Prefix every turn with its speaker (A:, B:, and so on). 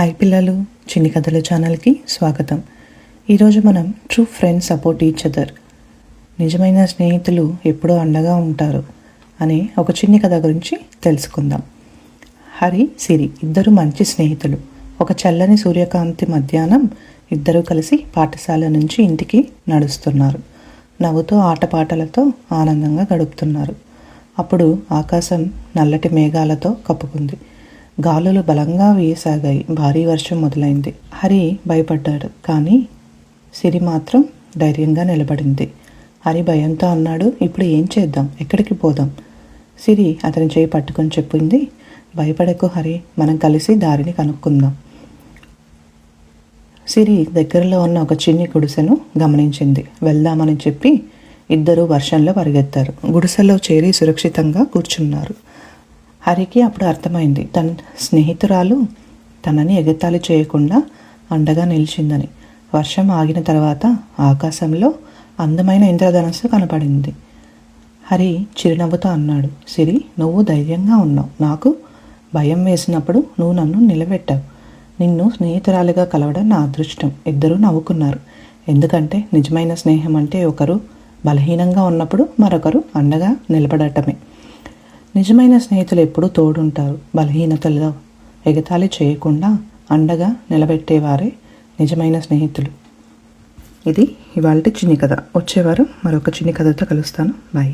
A: Hi పిల్లలు, చిన్ని కథల ఛానల్కి స్వాగతం. ఈరోజు మనం true friends support each other, నిజమైన స్నేహితులు ఎప్పుడూ అండగా ఉంటారు అనే ఒక చిన్ని కథ గురించి తెలుసుకుందాం. హరి, సిరి ఇద్దరు మంచి స్నేహితులు. ఒక చల్లని సూర్యకాంతి మధ్యాహ్నం ఇద్దరూ కలిసి పాఠశాల నుంచి ఇంటికి నడుస్తున్నారు. నవ్వుతూ ఆటపాటలతో ఆనందంగా గడుపుతున్నారు. అప్పుడు ఆకాశం నల్లటి మేఘాలతో కప్పుకుంది. గాలులు బలంగా వీయసాగాయి. భారీ వర్షం మొదలైంది. హరి భయపడ్డాడు, కానీ సిరి మాత్రం ధైర్యంగా నిలబడింది. హరి భయంతో అన్నాడు, ఇప్పుడు ఏం చేద్దాం, ఎక్కడికి పోదాం? సిరి అతని చేయి పట్టుకొని చెప్పింది, భయపడకు హరి, మనం కలిసి దారిని కనుక్కుందాం. సిరి దగ్గరలో ఉన్న ఒక చిన్ని గుడిసెను గమనించింది. వెళ్దామని చెప్పి ఇద్దరూ వర్షంలో పరిగెత్తారు. గుడిసెలో చేరి సురక్షితంగా కూర్చున్నారు. హరికి అప్పుడు అర్థమైంది, తన స్నేహితురాలు తనని ఎగతాళి చేయకుండా అండగా నిలిచిందని. వర్షం ఆగిన తర్వాత ఆకాశంలో అందమైన ఇంద్రధనస్సు కనపడింది. హరి చిరునవ్వుతో అన్నాడు, సిరి, నువ్వు ధైర్యంగా ఉన్నావు. నాకు భయం వేసినప్పుడు నువ్వు నన్ను నిలబెట్టావు. నిన్ను స్నేహితురాలిగా కలవడం నా అదృష్టం. ఇద్దరూ నవ్వుకున్నారు. ఎందుకంటే నిజమైన స్నేహం అంటే ఒకరు బలహీనంగా ఉన్నప్పుడు మరొకరు అండగా నిలబడటమే. నిజమైన స్నేహితులు ఎప్పుడూ తోడుంటారు. బలహీనతల్లో ఎగతాళి చేయకుండా అండగా నిలబెట్టేవారే నిజమైన స్నేహితులు. ఇది ఇవాల్టి చిన్ని కథ. వచ్చేవారు మరొక చిన్ని కథతో కలుస్తాను. బాయ్.